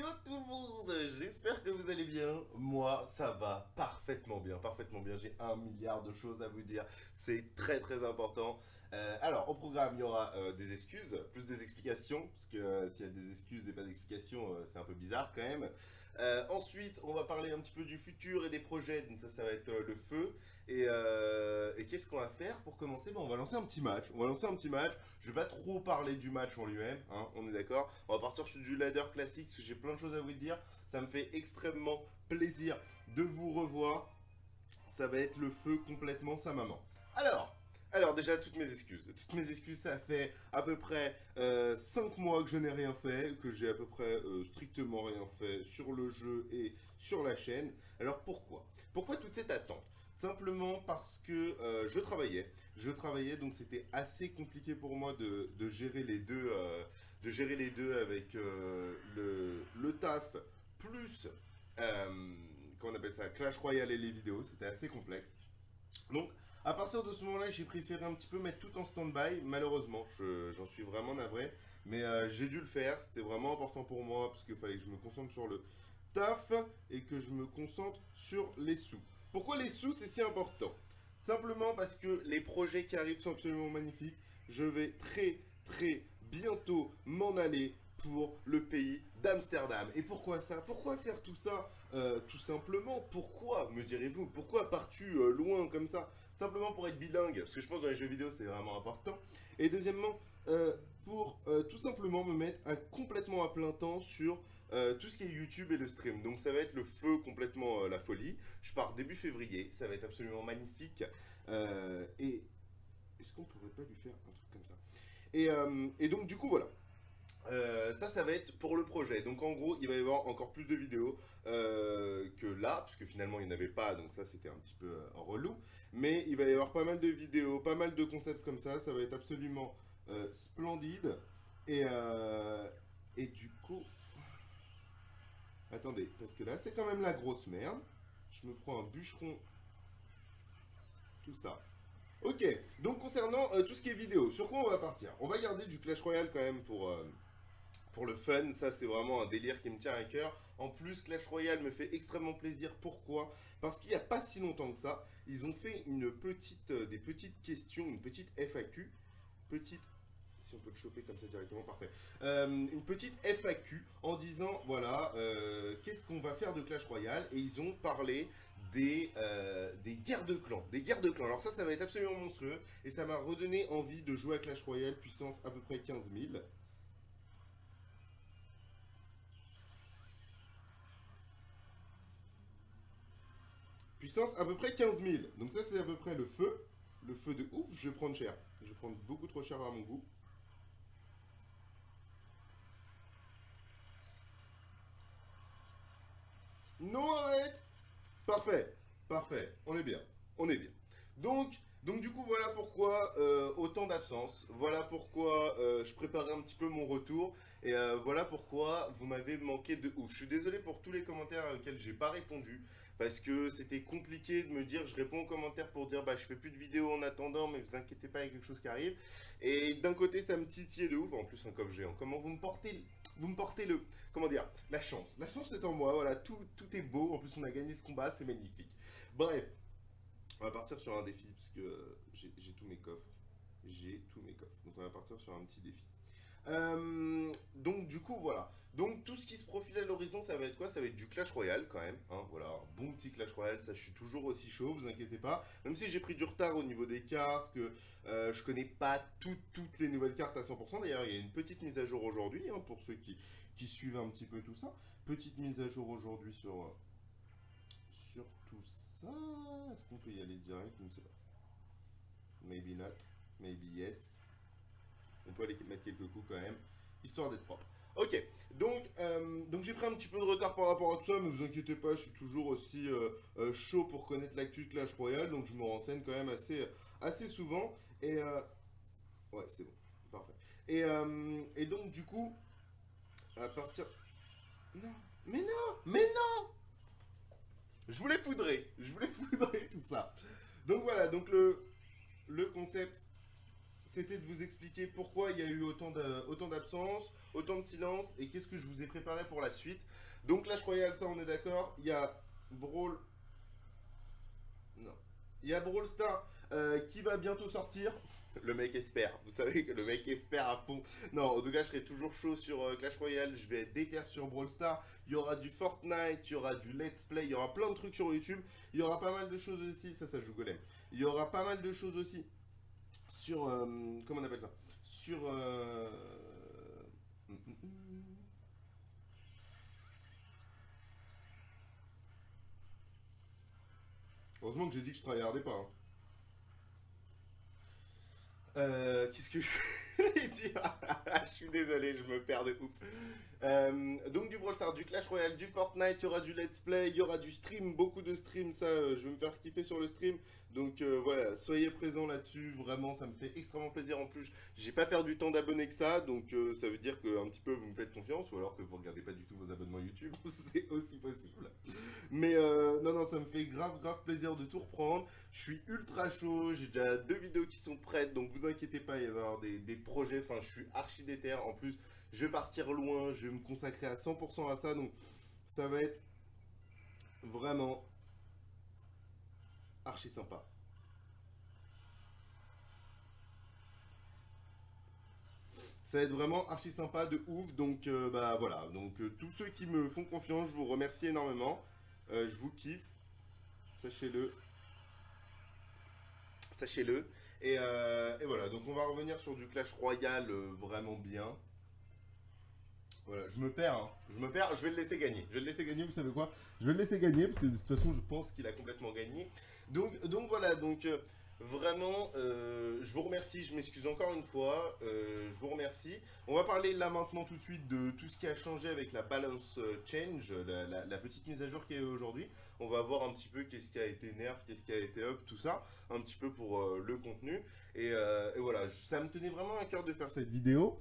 Yo tout le monde, j'espère que vous allez bien. Moi, ça va parfaitement bien, parfaitement bien. J'ai 1 milliard de choses à vous dire. C'est très très important. Alors, au programme, il y aura des excuses, plus des explications, parce que s'il y a des excuses et pas d'explications, c'est un peu bizarre quand même. Ensuite, on va parler un petit peu du futur et des projets, donc ça va être le feu. Et qu'est-ce qu'on va faire pour commencer? On va lancer un petit match. On va lancer un petit match. Je vais pas trop parler du match en lui-même, hein, on est d'accord. On va partir sur du ladder classique, parce que j'ai plein de choses à vous dire. Ça me fait extrêmement plaisir de vous revoir. Ça va être le feu complètement, sa maman. Alors déjà, toutes mes excuses. Toutes mes excuses, ça fait à peu près 5 mois que je n'ai rien fait, que j'ai à peu près strictement rien fait sur le jeu et sur la chaîne. Alors pourquoi? Pourquoi toute cette attente? Simplement parce que je travaillais. Je travaillais, donc c'était assez compliqué pour moi de gérer les deux avec le taf plus, comment on appelle ça, Clash Royale et les vidéos. C'était assez complexe. Donc, à partir de ce moment-là, j'ai préféré un petit peu mettre tout en stand-by. Malheureusement, j'en suis vraiment navré. Mais j'ai dû le faire. C'était vraiment important pour moi parce qu'il fallait que je me concentre sur le taf et que je me concentre sur les sous. Pourquoi les sous, c'est si important? Simplement parce que les projets qui arrivent sont absolument magnifiques. Je vais très très bientôt m'en aller pour le pays d'Amsterdam. Et pourquoi ça? Pourquoi faire tout ça? Tout simplement, pourquoi, me direz-vous? Pourquoi pars-tu loin comme ça? Simplement pour être bilingue, parce que je pense que dans les jeux vidéo c'est vraiment important. Et deuxièmement, pour tout simplement me mettre complètement à plein temps sur tout ce qui est YouTube et le stream. Donc ça va être le feu complètement la folie. Je pars début février, ça va être absolument magnifique. Et est-ce qu'on pourrait pas lui faire un truc comme ça? Et donc du coup voilà. Ça va être pour le projet. Donc en gros, il va y avoir encore plus de vidéos que là, parce que finalement il n'y en avait pas, donc ça c'était un petit peu relou. Mais il va y avoir pas mal de vidéos, pas mal de concepts comme ça va être absolument splendide. Et, euh, et du coup... Attendez, parce que là c'est quand même la grosse merde. Je me prends un bûcheron, tout ça. Ok, donc concernant tout ce qui est vidéo, sur quoi on va partir? On va garder du Clash Royale quand même pour le fun, ça c'est vraiment un délire qui me tient à cœur. En plus, Clash Royale me fait extrêmement plaisir. Pourquoi? Parce qu'il n'y a pas si longtemps que ça, ils ont fait des petites questions, une petite FAQ. Petite. Si on peut le choper comme ça directement, parfait. Une petite FAQ en disant voilà, qu'est-ce qu'on va faire de Clash Royale? Et ils ont parlé des guerres de clans. Des guerres de clans. Alors ça va être absolument monstrueux. Et ça m'a redonné envie de jouer à Clash Royale, puissance à peu près 15 000. Puissance à peu près 15 000. Donc ça c'est à peu près le feu. Le feu de ouf, je vais prendre cher. Je vais prendre beaucoup trop cher à mon goût. Non, arrête. Parfait, parfait, on est bien, on est bien. Donc du coup, voilà pourquoi autant d'absence, voilà pourquoi je préparais un petit peu mon retour, et voilà pourquoi vous m'avez manqué de ouf. Je suis désolé pour tous les commentaires auxquels j'ai pas répondu, parce que c'était compliqué de me dire, je réponds aux commentaires pour dire, bah je fais plus de vidéos en attendant, mais vous inquiétez pas, il y a quelque chose qui arrive. Et d'un côté, ça me titillait de ouf, en plus un coffre géant. Comment vous me portez comment dire, la chance. La chance est en moi, voilà, tout est beau. En plus, on a gagné ce combat, c'est magnifique. Bref, on va partir sur un défi, parce que j'ai tous mes coffres. J'ai tous mes coffres. Donc, on va partir sur un petit défi. Donc du coup voilà. Donc tout ce qui se profile à l'horizon, ça va être quoi? Ça va être du Clash Royale quand même, hein, voilà, un bon petit Clash Royale, ça je suis toujours aussi chaud, vous inquiétez pas. Même si j'ai pris du retard au niveau des cartes, que je connais pas toutes les nouvelles cartes à 100%. D'ailleurs il y a une petite mise à jour aujourd'hui, hein, pour ceux qui suivent un petit peu tout ça. Petite mise à jour aujourd'hui sur tout ça. Est-ce qu'on peut y aller direct? Je ne sais pas. Maybe not, maybe yes. On peut aller mettre quelques coups quand même, histoire d'être propre. Ok, donc j'ai pris un petit peu de retard par rapport à tout ça, mais vous inquiétez pas, je suis toujours aussi chaud pour connaître l'actu de Clash Royale, donc je me renseigne quand même assez souvent. Et ouais, c'est bon, parfait. Et donc du coup, à partir... Non, mais non, mais non. Je voulais foudrer tout ça. Donc voilà, donc le concept, c'était de vous expliquer pourquoi il y a eu autant d'absences, autant de silence, et qu'est-ce que je vous ai préparé pour la suite. Donc Clash Royale, ça on est d'accord. Il y a Brawl... Non. Il y a Brawl Stars qui va bientôt sortir. Le mec espère, vous savez que le mec espère à fond. Non, en tout cas, je serai toujours chaud sur Clash Royale, je vais être déter sur Brawl Stars. Il y aura du Fortnite, il y aura du Let's Play, il y aura plein de trucs sur YouTube. Il y aura pas mal de choses aussi, ça joue Golem. Il y aura pas mal de choses aussi sur... comment on appelle ça? Sur... Heureusement que j'ai dit que je travaillais pas. Hein. Qu'est-ce que je voulais dire? Je suis désolé, je me perds de ouf. Donc du Brawl Stars, du Clash Royale, du Fortnite, il y aura du Let's Play, il y aura du stream, beaucoup de streams, ça je vais me faire kiffer sur le stream. Donc voilà, soyez présents là-dessus, vraiment ça me fait extrêmement plaisir. En plus, j'ai pas perdu tant d'abonnés que ça, donc ça veut dire que un petit peu vous me faites confiance, ou alors que vous regardez pas du tout vos abonnements YouTube, c'est aussi possible. Mais non, ça me fait grave plaisir de tout reprendre. Je suis ultra chaud, j'ai déjà 2 vidéos qui sont prêtes, donc vous inquiétez pas, il va y avoir des projets, enfin je suis archi déter. En plus, je vais partir loin, je vais me consacrer à 100% à ça, donc ça va être vraiment archi sympa. Ça va être vraiment archi sympa de ouf, donc bah voilà, donc tous ceux qui me font confiance, je vous remercie énormément, je vous kiffe, sachez-le, sachez-le, et voilà, donc on va revenir sur du Clash Royale vraiment bien. Voilà, je me perds, hein. Je me perds, je vais le laisser gagner. Je vais le laisser gagner, vous savez quoi? Je vais le laisser gagner, parce que de toute façon, je pense qu'il a complètement gagné. Donc voilà, donc vraiment, je vous remercie, je m'excuse encore une fois, je vous remercie. On va parler là maintenant tout de suite de tout ce qui a changé avec la balance change, la petite mise à jour qui est aujourd'hui. On va voir un petit peu qu'est-ce qui a été nerf, qu'est-ce qui a été up, tout ça, un petit peu pour le contenu. Et voilà, ça me tenait vraiment à cœur de faire cette vidéo.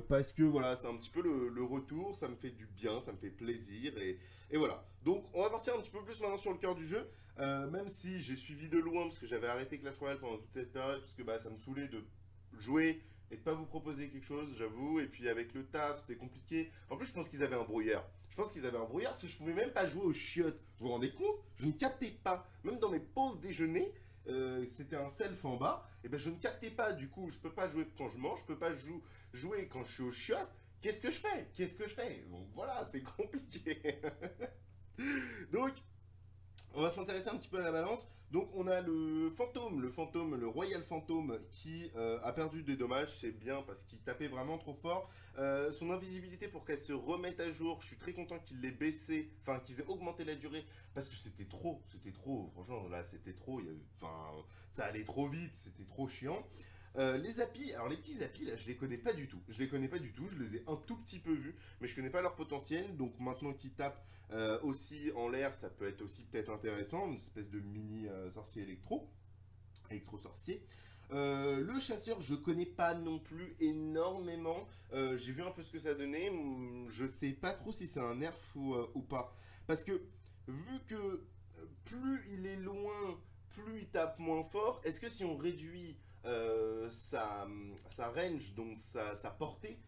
Parce que voilà, c'est un petit peu le retour, ça me fait du bien, ça me fait plaisir, et voilà. Donc on va partir un petit peu plus maintenant sur le cœur du jeu, même si j'ai suivi de loin, parce que j'avais arrêté Clash Royale pendant toute cette période, parce que bah, ça me saoulait de jouer et de pas vous proposer quelque chose, j'avoue, et puis avec le taf, c'était compliqué. En plus, je pense qu'ils avaient un brouillard. Je pense qu'ils avaient un brouillard parce que je pouvais même pas jouer aux chiottes. Vous vous rendez compte? Je ne captais pas, même dans mes pauses déjeuner. C'était un self en bas, et ben je ne captais pas, du coup je peux pas jouer quand je mange, je peux pas jouer quand je suis au chiottes. Qu'est-ce que je fais? Qu'est-ce que je fais? Donc voilà, c'est compliqué. Donc on va s'intéresser un petit peu à la balance. Donc on a le fantôme, le Royal Fantôme qui a perdu des dommages, c'est bien parce qu'il tapait vraiment trop fort. Son invisibilité pour qu'elle se remette à jour, je suis très content qu'il l'ait baissé, enfin qu'ils aient augmenté la durée parce que c'était trop, franchement là c'était trop, enfin ça allait trop vite, c'était trop chiant. Les applis, alors les petits applis là je les connais pas du tout, je les ai un tout petit peu vus, mais je connais pas leur potentiel, donc maintenant qu'ils tapent aussi en l'air, ça peut être aussi peut-être intéressant, une espèce de mini sorcier électro-sorcier. Le chasseur, je connais pas non plus énormément, j'ai vu un peu ce que ça donnait, je sais pas trop si c'est un nerf ou pas, parce que vu que plus il est loin, plus il tape moins fort, est-ce que si on réduit sa range, donc sa portée,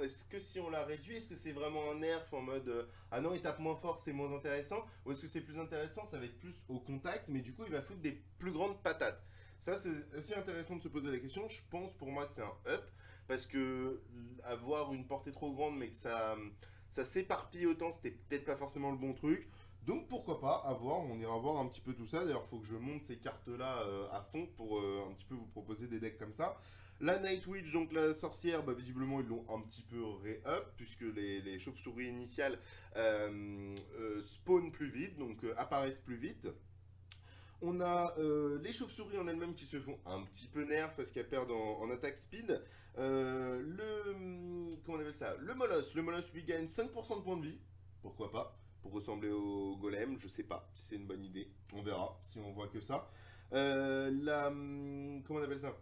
est-ce que si on la réduit, est-ce que c'est vraiment un nerf en mode ah non il tape moins fort c'est moins intéressant, ou est-ce que c'est plus intéressant, ça va être plus au contact mais du coup il va foutre des plus grandes patates. Ça c'est aussi intéressant de se poser la question. Je pense pour moi que c'est un up parce que avoir une portée trop grande mais que ça s'éparpille autant, c'était peut-être pas forcément le bon truc. Donc pourquoi pas, à voir, on ira voir un petit peu tout ça. D'ailleurs, il faut que je monte ces cartes-là à fond pour un petit peu vous proposer des decks comme ça. La Night Witch, donc la sorcière, bah, visiblement ils l'ont un petit peu ré-up, puisque les chauves-souris initiales spawnent plus vite, donc apparaissent plus vite. On a les chauves-souris en elles-mêmes qui se font un petit peu nerf parce qu'elles perdent en attaque speed. Comment on appelle ça? Le Moloss lui gagne 5% de points de vie, pourquoi pas, pour ressembler au golem, je sais pas si c'est une bonne idée, on verra si on voit que ça. Comment on appelle ça?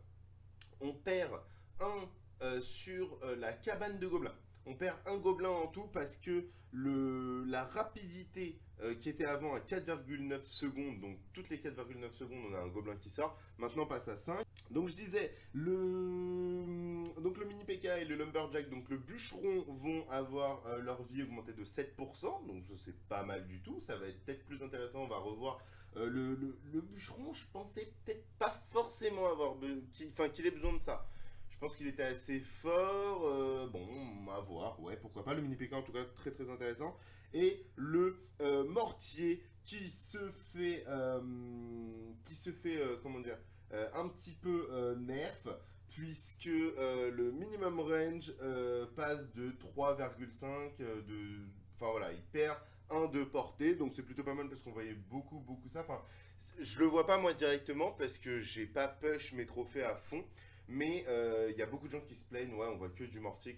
On perd un sur la cabane de gobelins. On perd un gobelin en tout parce que la rapidité qui était avant à 4,9 secondes, donc toutes les 4,9 secondes, on a un gobelin qui sort, maintenant passe à 5. Donc je disais, donc le mini PK et le lumberjack, donc le bûcheron vont avoir leur vie augmentée de 7%, donc ça c'est pas mal du tout, ça va être peut-être plus intéressant, on va revoir le bûcheron, je pensais peut-être pas forcément qu'il ait besoin de ça. Je pense qu'il était assez fort, bon, à voir, ouais, pourquoi pas, le mini PK en tout cas très très intéressant. Et le mortier qui se fait comment dire, un petit peu nerf, puisque le minimum range passe de 3,5 enfin voilà, il perd 1 de portée, donc c'est plutôt pas mal parce qu'on voyait beaucoup ça. Enfin, je le vois pas moi directement parce que j'ai pas push mes trophées à fond. Mais il y a beaucoup de gens qui se plaignent, ouais, on voit que du mortier,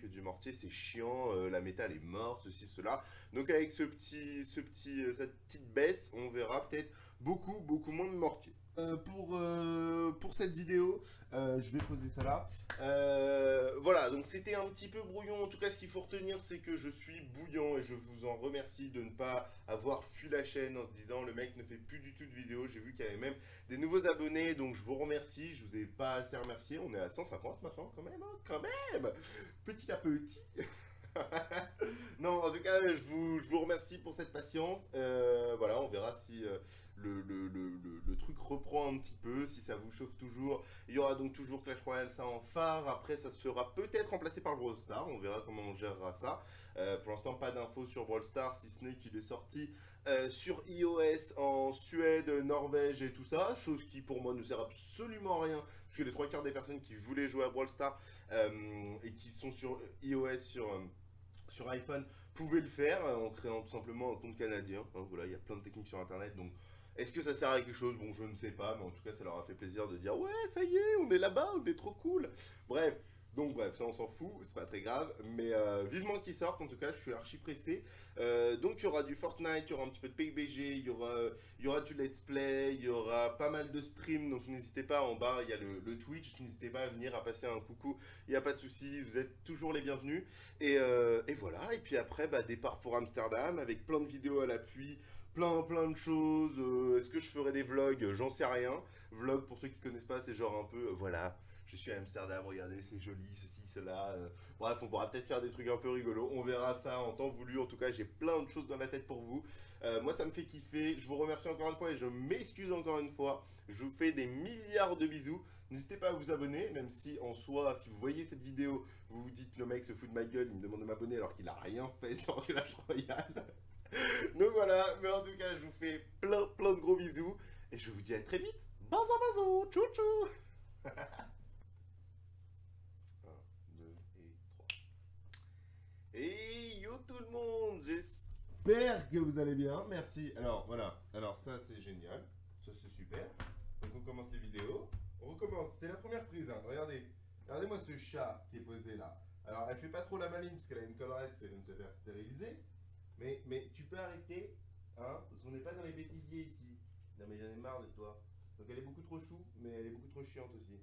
c'est chiant, la méta elle est morte, ceci, cela. Donc avec cette petite baisse, on verra peut-être beaucoup moins de mortier. Pour cette vidéo, je vais poser ça là. Voilà, donc c'était un petit peu brouillon. En tout cas, ce qu'il faut retenir, c'est que je suis bouillant et je vous en remercie de ne pas avoir fui la chaîne en se disant le mec ne fait plus du tout de vidéos. J'ai vu qu'il y avait même des nouveaux abonnés, donc je vous remercie. Je vous ai pas assez remercié. On est à 150 maintenant, quand même, hein, quand même. Petit à petit. Non, en tout cas, je vous remercie pour cette patience. Voilà, on verra si le truc reprend un petit peu, si ça vous chauffe toujours. Il y aura donc toujours Clash Royale, ça en phare. Après, ça sera peut-être remplacé par Brawl Stars. On verra comment on gérera ça. Pour l'instant, pas d'infos sur Brawl Stars, si ce n'est qu'il est sorti sur iOS en Suède, Norvège et tout ça. Chose qui, pour moi, ne sert absolument à rien. Parce que les 3 quarts des personnes qui voulaient jouer à Brawl Stars et qui sont sur iOS, sur iPhone, pouvaient le faire en créant tout simplement un compte canadien. Hein, voilà, il y a plein de techniques sur internet, donc est-ce que ça sert à quelque chose? Bon, je ne sais pas, mais en tout cas, ça leur a fait plaisir de dire ouais, ça y est, on est là-bas, on est trop cool. Bref. Donc bref, ça on s'en fout, c'est pas très grave, mais vivement qu'ils sortent, en tout cas je suis archi pressé. Donc il y aura du Fortnite, il y aura un petit peu de PUBG, il y aura du let's play, il y aura pas mal de streams, donc n'hésitez pas, en bas il y a le Twitch, n'hésitez pas à venir, à passer un coucou, il n'y a pas de souci, vous êtes toujours les bienvenus. Et voilà, et puis après, bah, départ pour Amsterdam, avec plein de vidéos à l'appui, plein de choses. Est-ce que je ferai des vlogs? J'en sais rien. Vlog, pour ceux qui connaissent pas, c'est genre un peu, voilà, je suis à Amsterdam, regardez, c'est joli, ceci, cela. Bref, on pourra peut-être faire des trucs un peu rigolos. On verra ça en temps voulu. En tout cas, j'ai plein de choses dans la tête pour vous. Moi, ça me fait kiffer. Je vous remercie encore une fois et je m'excuse encore une fois. Je vous fais des milliards de bisous. N'hésitez pas à vous abonner, même si en soi, si vous voyez cette vidéo, vous vous dites le mec se fout de ma gueule, il me demande de m'abonner alors qu'il a rien fait sur Clash Royale. Donc voilà, mais en tout cas, je vous fais plein de gros bisous et je vous dis à très vite. Bazou, tchou tchou. 1, 2 et 3. Et yo tout le monde, j'espère que vous allez bien. Merci. Alors voilà, alors ça c'est génial, ça c'est super. Donc on commence les vidéos. On recommence, c'est la première prise, hein. Regardez-moi ce chat qui est posé là. Alors elle fait pas trop la maline parce qu'elle a une collerette, parce qu'elle vient de se faire stériliser. Mais tu peux arrêter, hein, parce qu'on n'est pas dans les bêtisiers ici. Non mais j'en ai marre de toi. Donc elle est beaucoup trop chou, mais elle est beaucoup trop chiante aussi.